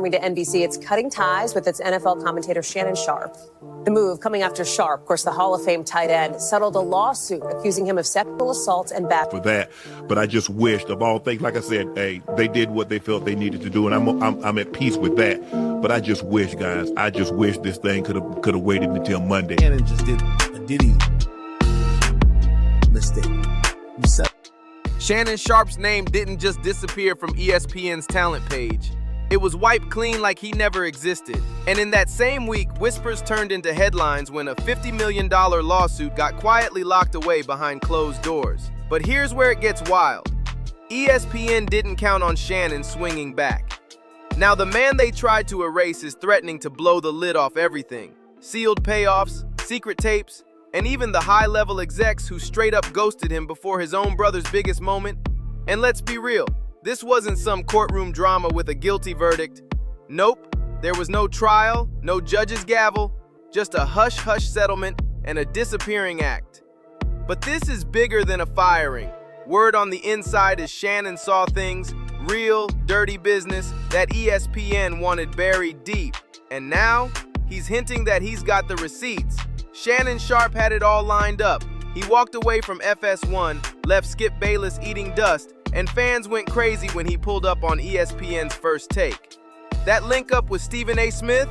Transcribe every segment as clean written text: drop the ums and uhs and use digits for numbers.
confirming to NBC it's cutting ties with its NFL commentator Shannon Sharpe. The move coming after Sharpe, of course, the Hall of Fame tight end, settled a lawsuit accusing him of sexual assault and battery. For that, but I just wished, of all things, like I said, hey, they did what they felt they needed to do, and I'm at peace with that. But I just wish, guys, this thing could have waited until Monday. Shannon just did a Diddy mistake. Shannon Sharpe's name didn't just disappear from ESPN's talent page. It was wiped clean like he never existed. And in that same week, whispers turned into headlines when a $50 million lawsuit got quietly locked away behind closed doors. But here's where it gets wild. ESPN didn't count on Shannon swinging back. Now, the man they tried to erase is threatening to blow the lid off everything. Sealed payoffs, secret tapes, and even the high-level execs who straight up ghosted him before his own brother's biggest moment. And let's be real, this wasn't some courtroom drama with a guilty verdict. Nope, there was no trial, no judge's gavel, just a hush-hush settlement and a disappearing act. But this is bigger than a firing. Word on the inside is Shannon saw things, real, dirty business, that ESPN wanted buried deep. And now, he's hinting that he's got the receipts. Shannon Sharpe had it all lined up. He walked away from FS1, left Skip Bayless eating dust, and fans went crazy when he pulled up on ESPN's First Take. That link up with Stephen A. Smith?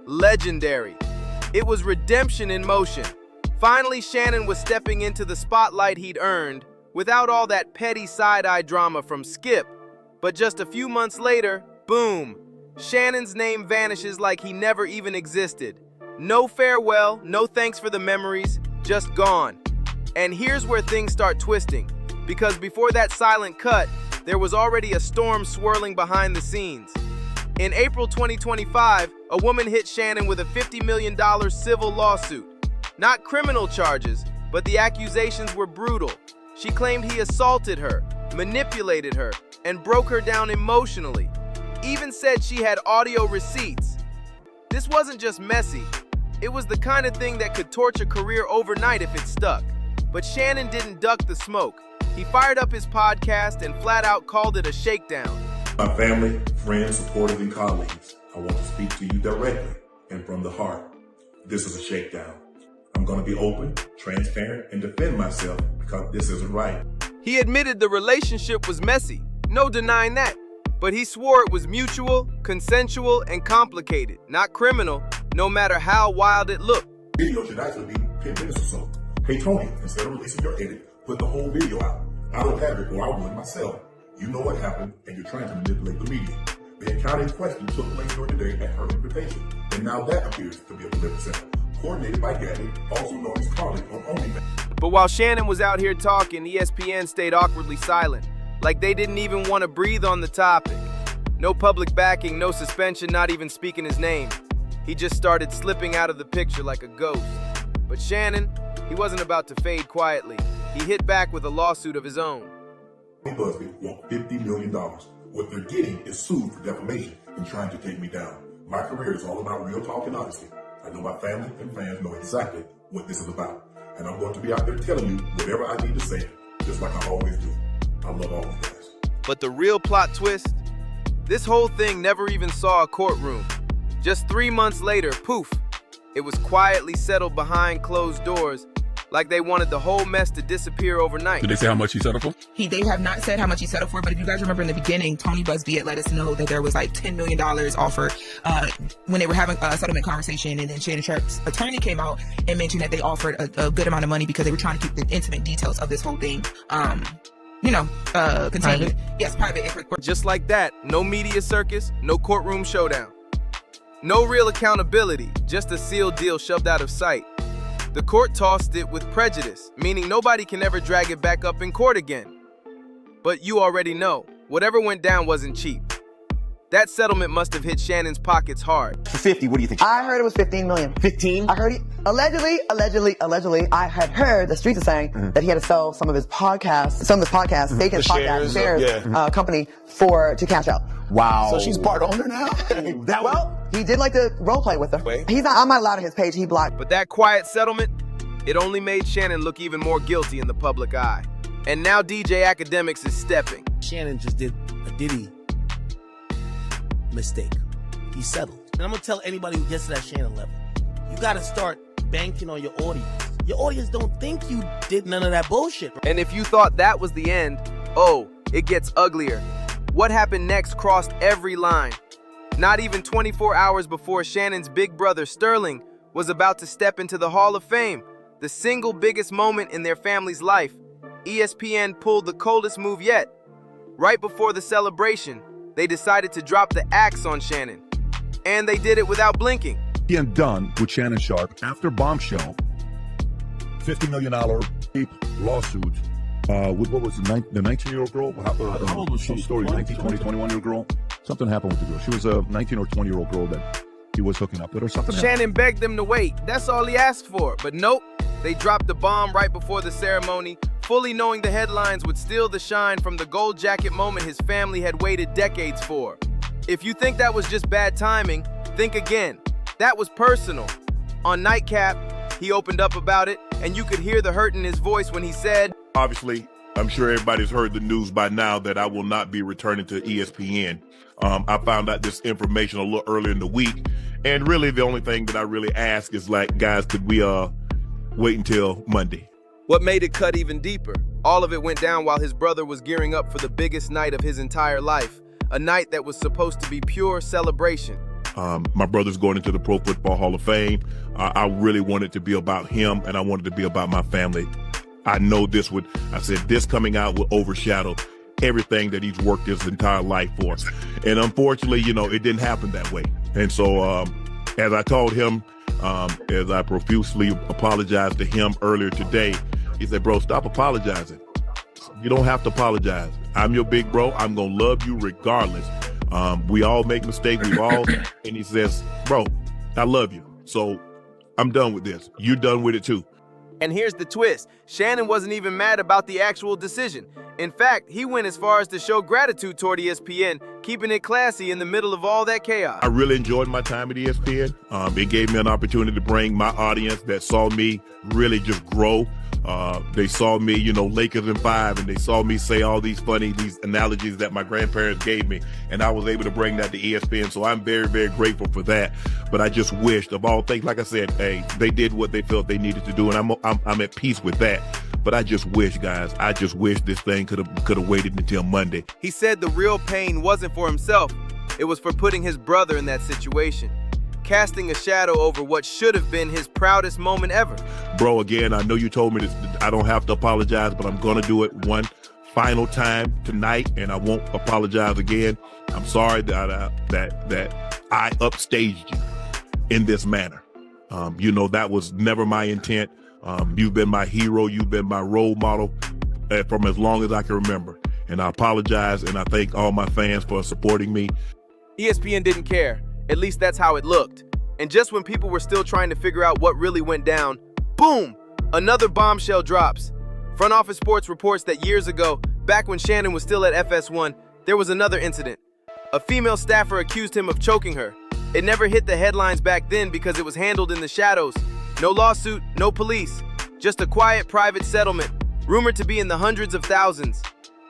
Legendary. It was redemption in motion. Finally, Shannon was stepping into the spotlight he'd earned, without all that petty side-eye drama from Skip. But just a few months later, boom, Shannon's name vanishes like he never even existed. No farewell, no thanks for the memories, just gone. And here's where things start twisting, because before that silent cut, there was already a storm swirling behind the scenes. In April 2025, a woman hit Shannon with a $50 million civil lawsuit. Not criminal charges, but the accusations were brutal. She claimed he assaulted her, manipulated her, and broke her down emotionally. Even said she had audio receipts. This wasn't just messy. It was the kind of thing that could torch a career overnight if it stuck. But Shannon didn't duck the smoke. He fired up his podcast and flat out called it a shakedown. My family, friends, supporters, and colleagues, I want to speak to you directly and from the heart. This is a shakedown. I'm going to be open, transparent, and defend myself because this isn't right. He admitted the relationship was messy, no denying that. But he swore it was mutual, consensual, and complicated, not criminal, no matter how wild it looked. Video should actually be 10 minutes or so. Hey Tony, instead of releasing your edit, put the whole video out. I don't have it or I would myself. You know what happened and you're trying to manipulate the media. The encounter in question took place during the day at her invitation. And now that appears to be a political center, coordinated by Gabby, also known as Carly on OnlyFans. But while Shannon was out here talking, ESPN stayed awkwardly silent, like they didn't even want to breathe on the topic. No public backing, no suspension, not even speaking his name. He just started slipping out of the picture like a ghost. But Shannon, he wasn't about to fade quietly. He hit back with a lawsuit of his own. BuzzFeed want $50 million. What they're getting is sued for defamation and trying to take me down. My career is all about real talk and honesty. I know my family and fans know exactly what this is about. And I'm going to be out there telling you whatever I need to say, just like I always do. I love all of you guys. But the real plot twist? This whole thing never even saw a courtroom. Just 3 months later, poof, it was quietly settled behind closed doors, like they wanted the whole mess to disappear overnight. Did they say how much he settled for? They have not said how much he settled for, but if you guys remember in the beginning, Tony Busby had let us know that there was like $10 million offered when they were having a settlement conversation, and then Shannon Sharpe's attorney came out and mentioned that they offered a good amount of money because they were trying to keep the intimate details of this whole thing contained. Private? Yes, private. Just like that, no media circus, no courtroom showdown. No real accountability, just a sealed deal shoved out of sight. The court tossed it with prejudice, meaning nobody can ever drag it back up in court again. But you already know, whatever went down wasn't cheap. That settlement must have hit Shannon's pockets hard. For 50, what do you think? I heard it was 15 million. 15? I heard it. Allegedly, I had heard the streets are saying that he had to sell some of his podcasts, stake his podcast shares, company to cash out. Wow. So she's part owner now? He did like to role play with her. He's not, I'm not allowed on his page, he blocked. But that quiet settlement, it only made Shannon look even more guilty in the public eye. And now DJ Academics is stepping. Shannon just did a Diddy mistake. he's settled. And I'm going to tell anybody who gets to that Shannon level, you got to start banking on your audience. Your audience don't think you did none of that bullshit. And if you thought that was the end, oh, it gets uglier. What happened next crossed every line. Not even 24 hours before Shannon's big brother Sterling was about to step into the Hall of Fame, the single biggest moment in their family's life, ESPN pulled the coldest move yet. Right before the celebration, they decided to drop the axe on Shannon. And they did it without blinking. Being done with Shannon Sharpe after Bombshell, $50 million lawsuit with what was the 19-year-old girl? How old was she? 19, 20, 21-year-old girl. Something happened with the girl. She was a 19 or 20-year-old girl that he was hooking up with or something. Shannon begged them to wait. That's all he asked for. But nope, they dropped the bomb right before the ceremony, fully knowing the headlines would steal the shine from the gold jacket moment his family had waited decades for. If you think that was just bad timing, think again. That was personal. On Nightcap, he opened up about it, and you could hear the hurt in his voice when he said, Obviously, I'm sure everybody's heard the news by now that I will not be returning to ESPN. I found out this information a little earlier in the week, and really the only thing that I really ask is like, guys, could we wait until Monday? What made it cut even deeper? All of it went down while his brother was gearing up for the biggest night of his entire life, a night that was supposed to be pure celebration. My brother's going into the Pro Football Hall of Fame. I really wanted it to be about him, and I wanted it to be about my family. I know this coming out will overshadow everything that he's worked his entire life for. And unfortunately, it didn't happen that way. And so, as I told him, as I profusely apologized to him earlier today, he said, bro, stop apologizing. You don't have to apologize. I'm your big bro. I'm going to love you regardless. We all make mistakes. And he says, bro, I love you. So I'm done with this. You're done with it too. And here's the twist. Shannon wasn't even mad about the actual decision. In fact, he went as far as to show gratitude toward ESPN, keeping it classy in the middle of all that chaos. I really enjoyed my time at ESPN. It gave me an opportunity to bring my audience that saw me really just grow. They saw me, Lakers in 5, and they saw me say all these analogies that my grandparents gave me, and I was able to bring that to ESPN. So I'm very, very grateful for that. But I just wished, of all things, like I said, hey, they did what they felt they needed to do, and I'm at peace with that. But I just wish, guys, this thing could have waited until Monday. He said the real pain wasn't for himself. It was for putting his brother in that situation, casting a shadow over what should have been his proudest moment ever. Bro, again, I know you told me this. I don't have to apologize, but I'm going to do it one final time tonight, and I won't apologize again. I'm sorry that I upstaged you in this manner. That was never my intent. You've been my hero. You've been my role model from as long as I can remember. And I apologize, and I thank all my fans for supporting me. ESPN didn't care. At least that's how it looked. And just when people were still trying to figure out what really went down, boom, another bombshell drops. Front Office Sports reports that years ago, back when Shannon was still at FS1, there was another incident. A female staffer accused him of choking her. It never hit the headlines back then because it was handled in the shadows. No lawsuit, no police, just a quiet private settlement, rumored to be in the hundreds of thousands.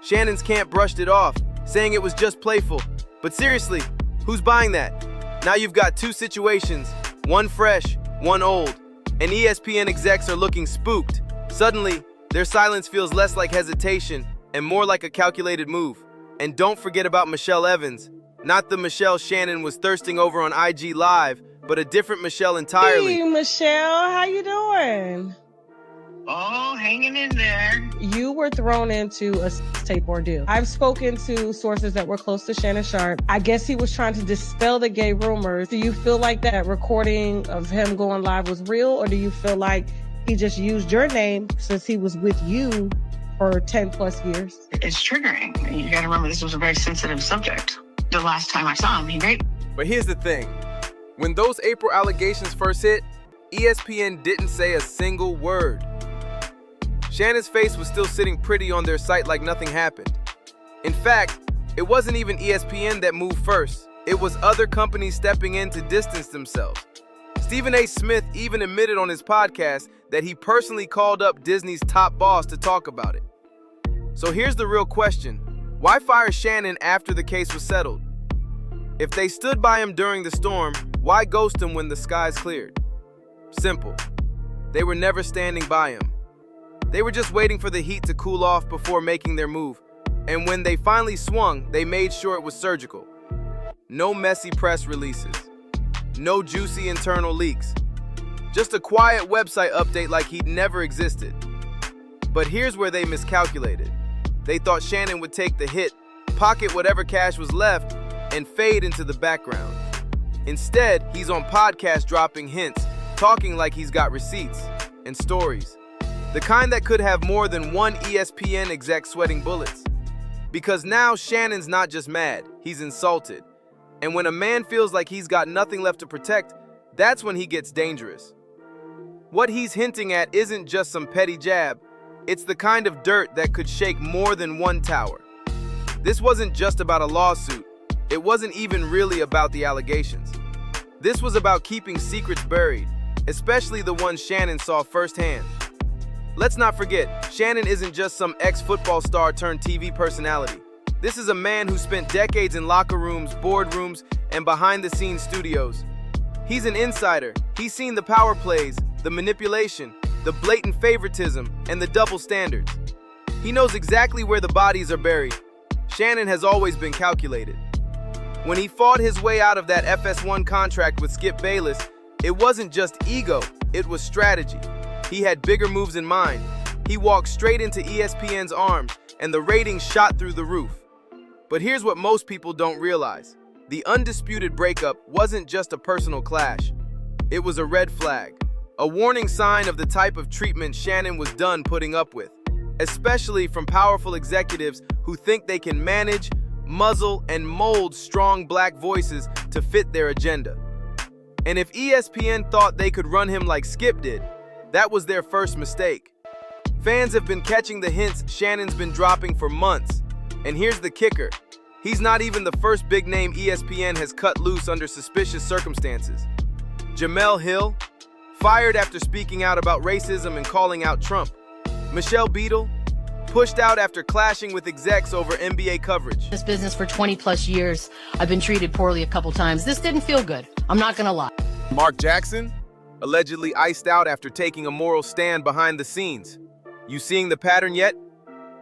Shannon's camp brushed it off, saying it was just playful. But seriously, who's buying that? Now you've got two situations, one fresh, one old, and ESPN execs are looking spooked. Suddenly, their silence feels less like hesitation and more like a calculated move. And don't forget about Michelle Evans, not the Michelle Shannon was thirsting over on IG Live, but a different Michelle entirely. Hey, Michelle, how you doing? Oh, hanging in there. You were thrown into a tape ordeal. I've spoken to sources that were close to Shannon Sharpe. I guess he was trying to dispel the gay rumors. Do you feel like that recording of him going live was real, or do you feel like he just used your name since he was with you for 10 plus years? It's triggering. You got to remember this was a very sensitive subject. The last time I saw him, he raped. But here's the thing. When those April allegations first hit, ESPN didn't say a single word. Shannon's face was still sitting pretty on their site like nothing happened. In fact, it wasn't even ESPN that moved first. It was other companies stepping in to distance themselves. Stephen A. Smith even admitted on his podcast that he personally called up Disney's top boss to talk about it. So here's the real question. Why fire Shannon after the case was settled? If they stood by him during the storm, why ghost him when the skies cleared? Simple. They were never standing by him. They were just waiting for the heat to cool off before making their move. And when they finally swung, they made sure it was surgical. No messy press releases. No juicy internal leaks. Just a quiet website update like he'd never existed. But here's where they miscalculated. They thought Shannon would take the hit, pocket whatever cash was left, and fade into the background. Instead, he's on podcast dropping hints, talking like he's got receipts and stories. The kind that could have more than one ESPN exec sweating bullets. Because now Shannon's not just mad, he's insulted. And when a man feels like he's got nothing left to protect, that's when he gets dangerous. What he's hinting at isn't just some petty jab, it's the kind of dirt that could shake more than one tower. This wasn't just about a lawsuit. It wasn't even really about the allegations. This was about keeping secrets buried, especially the ones Shannon saw firsthand. Let's not forget, Shannon isn't just some ex-football star turned TV personality. This is a man who spent decades in locker rooms, boardrooms, and behind-the-scenes studios. He's an insider. He's seen the power plays, the manipulation, the blatant favoritism, and the double standards. He knows exactly where the bodies are buried. Shannon has always been calculated. When he fought his way out of that FS1 contract with Skip Bayless, it wasn't just ego, it was strategy. He had bigger moves in mind. He walked straight into ESPN's arms, and the ratings shot through the roof. But here's what most people don't realize. The undisputed breakup wasn't just a personal clash. It was a red flag, a warning sign of the type of treatment Shannon was done putting up with, especially from powerful executives who think they can manage, muzzle, and mold strong black voices to fit their agenda. And if ESPN thought they could run him like Skip did, that was their first mistake. Fans have been catching the hints Shannon's been dropping for months. And here's the kicker. He's not even the first big name ESPN has cut loose under suspicious circumstances. Jamel Hill, fired after speaking out about racism and calling out Trump. Michelle Beadle, pushed out after clashing with execs over NBA coverage. This business for 20 plus years. I've been treated poorly a couple times. This didn't feel good. I'm not gonna lie. Mark Jackson, allegedly iced out after taking a moral stand behind the scenes. You seeing the pattern yet?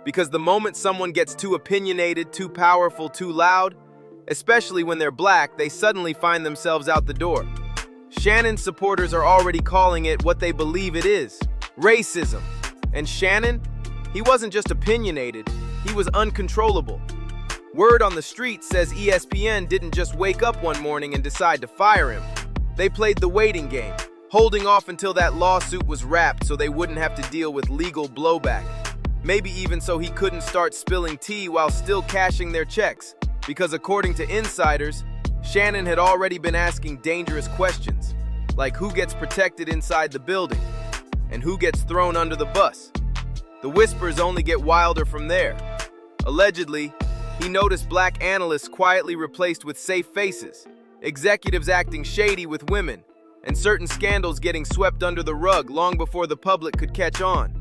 Because the moment someone gets too opinionated, too powerful, too loud, especially when they're black, they suddenly find themselves out the door. Shannon's supporters are already calling it what they believe it is, racism. And Shannon, he wasn't just opinionated, he was uncontrollable. Word on the street says ESPN didn't just wake up one morning and decide to fire him. They played the waiting game, holding off until that lawsuit was wrapped so they wouldn't have to deal with legal blowback. Maybe even so he couldn't start spilling tea while still cashing their checks. Because according to insiders, Shannon had already been asking dangerous questions, like who gets protected inside the building, and who gets thrown under the bus. The whispers only get wilder from there. Allegedly, he noticed black analysts quietly replaced with safe faces, executives acting shady with women, and certain scandals getting swept under the rug long before the public could catch on.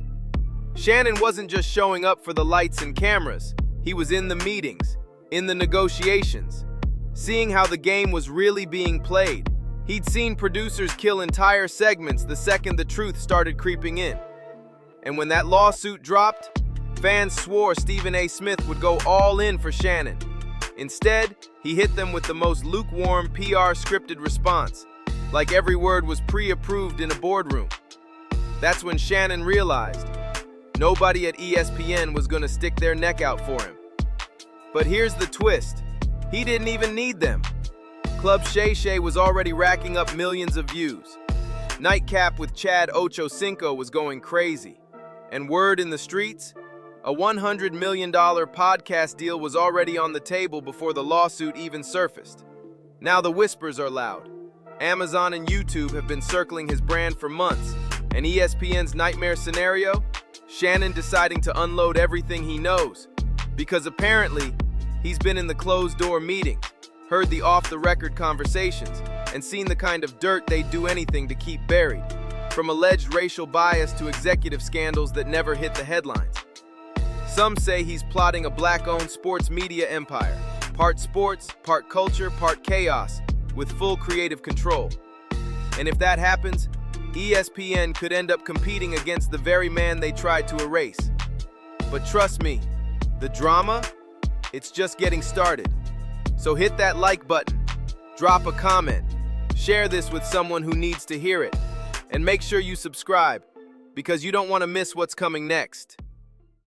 Shannon wasn't just showing up for the lights and cameras. He was in the meetings, in the negotiations, seeing how the game was really being played. He'd seen producers kill entire segments the second the truth started creeping in. And when that lawsuit dropped, fans swore Stephen A. Smith would go all in for Shannon. Instead, he hit them with the most lukewarm PR scripted response, like every word was pre-approved in a boardroom. That's when Shannon realized nobody at ESPN was going to stick their neck out for him. But here's the twist. He didn't even need them. Club Shay Shay was already racking up millions of views. Nightcap with Chad Ochocinco was going crazy. And word in the streets? A $100 million podcast deal was already on the table before the lawsuit even surfaced. Now the whispers are loud. Amazon and YouTube have been circling his brand for months. And ESPN's nightmare scenario? Shannon deciding to unload everything he knows. Because apparently, he's been in the closed-door meetings, heard the off-the-record conversations, and seen the kind of dirt they'd do anything to keep buried. From alleged racial bias to executive scandals that never hit the headlines. Some say he's plotting a black-owned sports media empire, Part sports, part culture, part chaos, with full creative control. And if that happens, ESPN could end up competing against the very man they tried to erase. But trust me, the drama, it's just getting started. So hit that like button, drop a comment, share this with someone who needs to hear it, and make sure you subscribe, because you don't want to miss what's coming next.